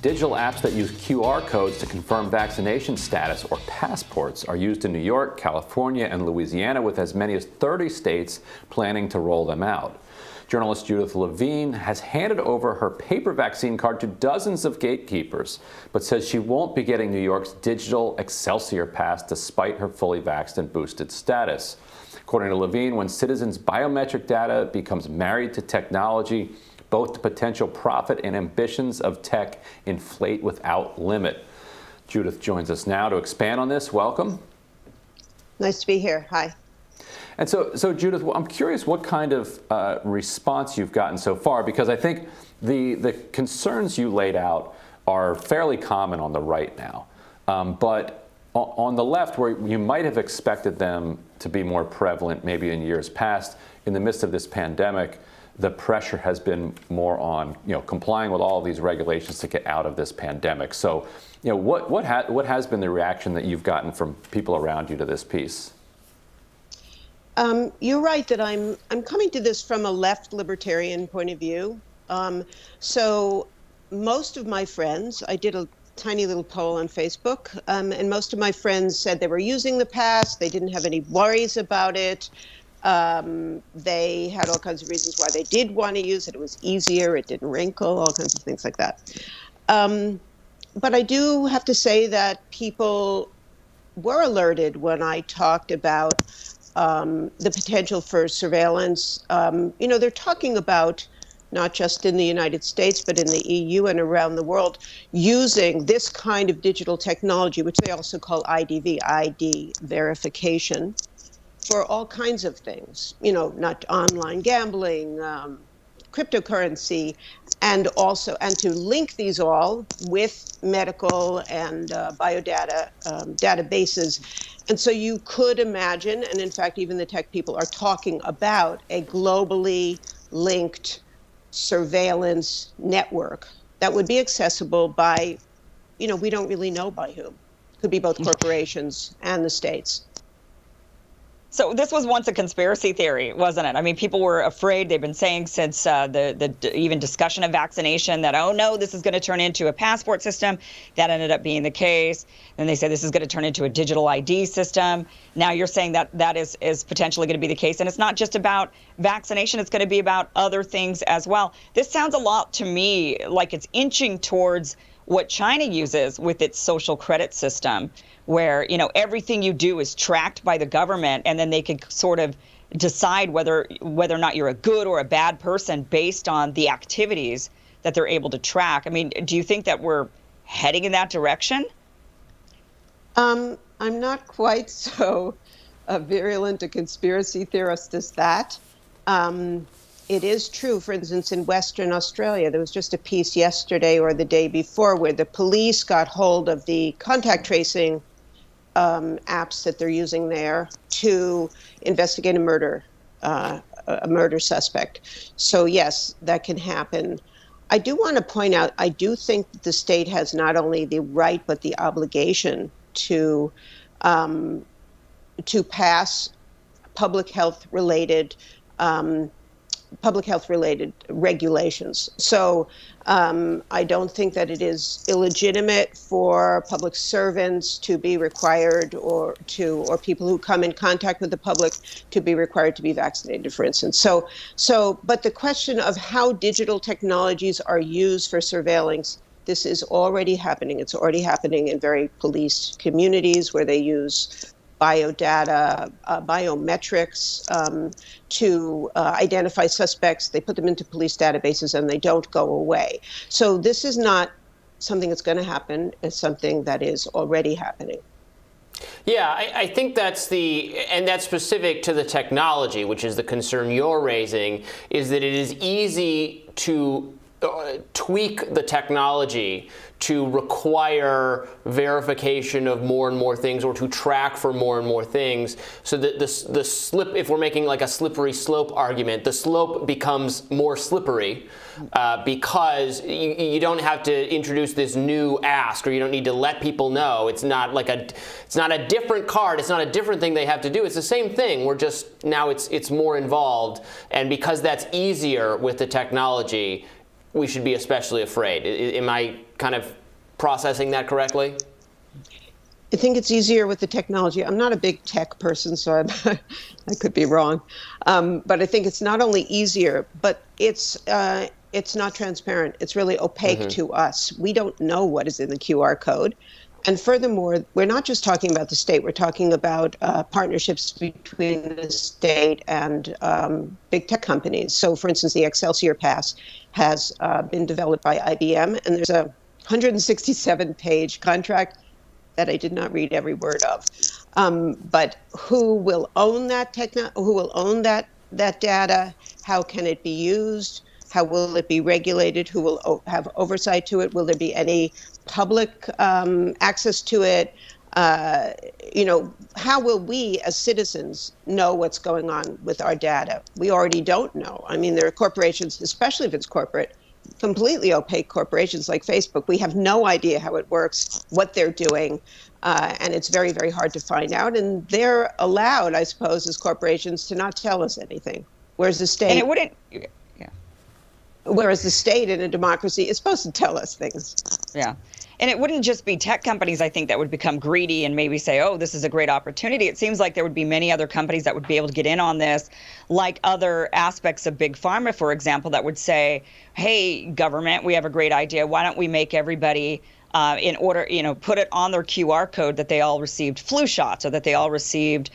Digital apps that use QR codes to confirm vaccination status or passports are used in New York, California, and Louisiana, with as many as 30 states planning to roll them out. Journalist Judith Levine has handed over her paper vaccine card to dozens of gatekeepers, but says she won't be getting New York's digital Excelsior Pass despite her fully vaxxed and boosted status. According to Levine, when citizens' biometric data becomes married to technology, both the potential profit and ambitions of tech inflate without limit. Judith joins us now to expand on this. Welcome. Nice to be here. Hi. And so Judith, I'm curious what kind of response you've gotten so far, because I think the concerns you laid out are fairly common on the right now. But on the left, where you might have expected them to be more prevalent maybe in years past, in the midst of this pandemic, the pressure has been more on, complying with all of these regulations to get out of this pandemic. So, what has been the reaction that you've gotten from people around you to this piece? You're right that I'm coming to this from a left libertarian point of view. So most of my friends, I did a tiny little poll on Facebook, and most of my friends said they were using the pass. They didn't have any worries about it. They had all kinds of reasons why they did want to use it. It was easier. It didn't wrinkle, all kinds of things like that. But I do have to say that people were alerted when I talked about the potential for surveillance. They're talking about, not just in the United States, but in the EU and around the world, using this kind of digital technology, which they also call ID verification, for all kinds of things, not online gambling, cryptocurrency, and to link these all with medical and biodata databases. And so you could imagine, and in fact, even the tech people are talking about a globally linked surveillance network that would be accessible by, we don't really know by whom. Could be both corporations and the states. So this was once a conspiracy theory, wasn't it? I mean, people were afraid. They've been saying since the even discussion of vaccination that, oh, no, this is going to turn into a passport system. That ended up being the case. Then they said this is going to turn into a digital ID system. Now you're saying that is potentially going to be the case. And it's not just about vaccination. It's going to be about other things as well. This sounds a lot to me like it's inching towards what China uses with its social credit system, where, everything you do is tracked by the government, and then they can sort of decide whether or not you're a good or a bad person based on the activities that they're able to track. I mean, do you think that we're heading in that direction? I'm not quite so virulent a conspiracy theorist as that. It is true, for instance, in Western Australia, there was just a piece yesterday or the day before where the police got hold of the contact tracing apps that they're using there to investigate a murder suspect. So yes, that can happen. I do want to point out, I do think that the state has not only the right but the obligation to pass public health related regulations. So I don't think that it is illegitimate for public servants to be required or people who come in contact with the public to be required to be vaccinated, for instance. But the question of how digital technologies are used for surveillance, this is already happening. It's already happening in very policed communities where they use biodata, biometrics to identify suspects. They put them into police databases and they don't go away. So this is not something that's going to happen. It's something that is already happening. Yeah, I think that's specific to the technology, which is the concern you're raising, is that it is easy to tweak the technology to require verification of more and more things, or to track for more and more things, so that the slip, if we're making like a slippery slope argument, the slope becomes more slippery because you don't have to introduce this new ask, or you don't need to let people know. It's not a different card. It's not a different thing they have to do. It's the same thing. We're just now it's more involved, and because that's easier with the technology, we should be especially afraid. Am I kind of processing that correctly? I think it's easier with the technology. I'm not a big tech person, so I could be wrong. But I think it's not only easier, but it's not transparent. It's really opaque to us. We don't know what is in the QR code. And furthermore, we're not just talking about the state. We're talking about partnerships between the state and big tech companies. So, for instance, the Excelsior Pass has been developed by IBM, and there's a 167-page contract that I did not read every word of. But who will own that who will own that data? How can it be used? How will it be regulated? Who will have oversight to it? Will there be any public access to it? How will we as citizens know what's going on with our data? We already don't know. I mean, there are corporations, especially if it's corporate, completely opaque corporations like Facebook. We have no idea how it works, what they're doing, and it's very, very hard to find out. And they're allowed, I suppose, as corporations to not tell us anything. Whereas the state, And it wouldn't, whereas the state in a democracy is supposed to tell us things. yeah. And it wouldn't just be tech companies, I think, that would become greedy and maybe say, oh, this is a great opportunity. It seems like there would be many other companies that would be able to get in on this, like other aspects of Big Pharma, for example, that would say, hey, government, we have a great idea. Why don't we make everybody put it on their QR code that they all received flu shots or that they all received,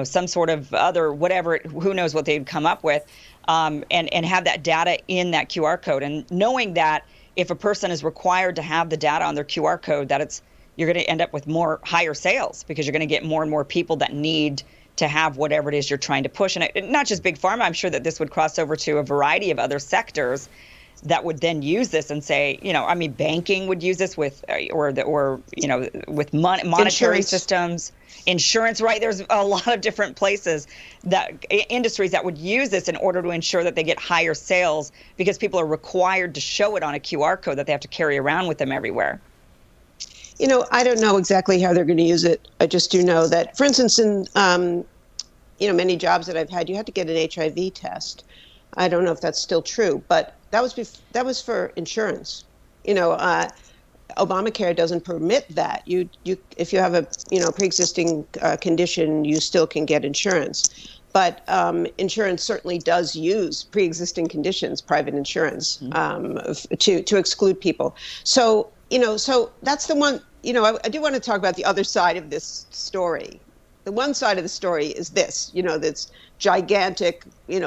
some sort of other whatever, who knows what they'd come up with, and have that data in that QR code. And knowing that if a person is required to have the data on their QR code, that you're going to end up with higher sales because you're going to get more and more people that need to have whatever it is you're trying to push. And not just Big Pharma, I'm sure that this would cross over to a variety of other sectors that would then use this and say, banking would use this with monetary Insurance. systems, insurance, right? There's a lot of different places industries that would use this in order to ensure that they get higher sales because people are required to show it on a QR code that they have to carry around with them everywhere. I don't know exactly how they're going to use it. I just do know that, for instance, in many jobs that I've had, you had to get an HIV test. I don't know if that's still true, but that was for insurance. Obamacare doesn't permit that. If you have a pre-existing condition, you still can get insurance. But insurance certainly does use pre-existing conditions, private insurance, to exclude people. So that's the one. I do want to talk about the other side of this story. The one side of the story is this. That's gigantic.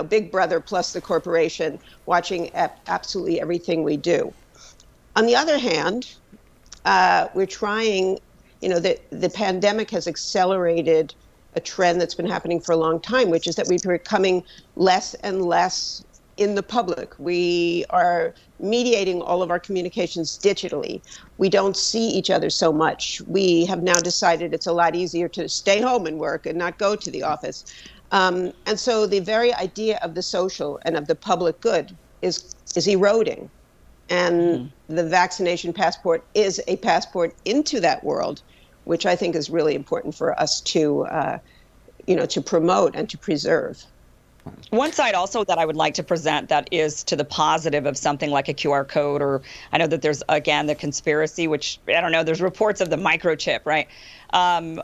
Big Brother plus the corporation watching absolutely everything we do. On the other hand, we're trying, the pandemic has accelerated a trend that's been happening for a long time, which is that we're becoming less and less in the public. We are mediating all of our communications digitally. We don't see each other so much. We have now decided it's a lot easier to stay home and work and not go to the office. And so the very idea of the social and of the public good is eroding. And the vaccination passport is a passport into that world, which I think is really important for us to promote and to preserve. One side also that I would like to present that is to the positive of something like a QR code, or I know that there's, again, the conspiracy, which I don't know, there's reports of the microchip, right?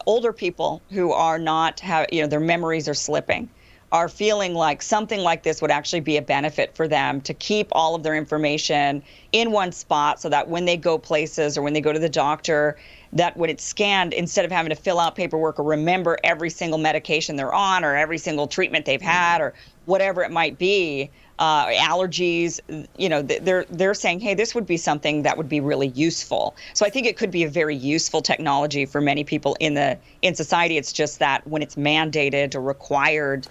Older people who are not, their memories are slipping, are feeling like something like this would actually be a benefit for them to keep all of their information in one spot so that when they go places or when they go to the doctor, that when it's scanned, instead of having to fill out paperwork or remember every single medication they're on or every single treatment they've had or whatever it might be, allergies, they're saying, hey, this would be something that would be really useful. So I think it could be a very useful technology for many people in society. It's just that when it's mandated or required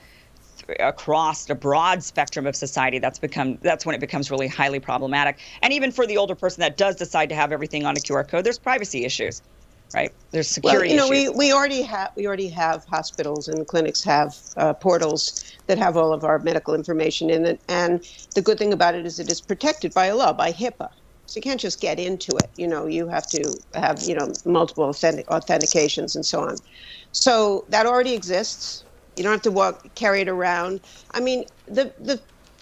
across a broad spectrum of society, that's when it becomes really highly problematic. And even for the older person that does decide to have everything on a QR code, there's privacy issues, right? There's security issues. We already have hospitals and clinics have portals that have all of our medical information in it. And the good thing about it is it is protected by a law, by HIPAA. So you can't just get into it. You have to have, multiple authentications and so on. So that already exists. You don't have to carry it around. I mean, the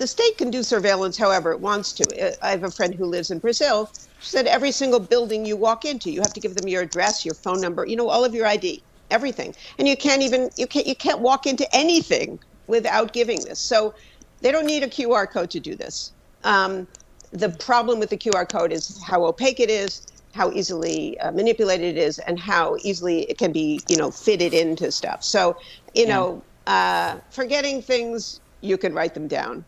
the state can do surveillance however it wants to. I have a friend who lives in Brazil. She said every single building you walk into, you have to give them your address, your phone number, all of your ID, everything. And you can't walk into anything without giving this. So they don't need a QR code to do this. The problem with the QR code is how opaque it is, how easily manipulated it is, and how easily it can be, fitted into stuff. So, forgetting things, you can write them down.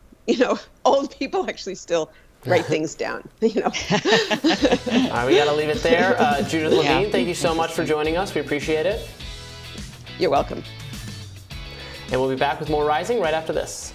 Old people actually still write things down. All right, we got to leave it there. Judith Levine, thank you so much for joining us. We appreciate it. You're welcome. And we'll be back with more Rising right after this.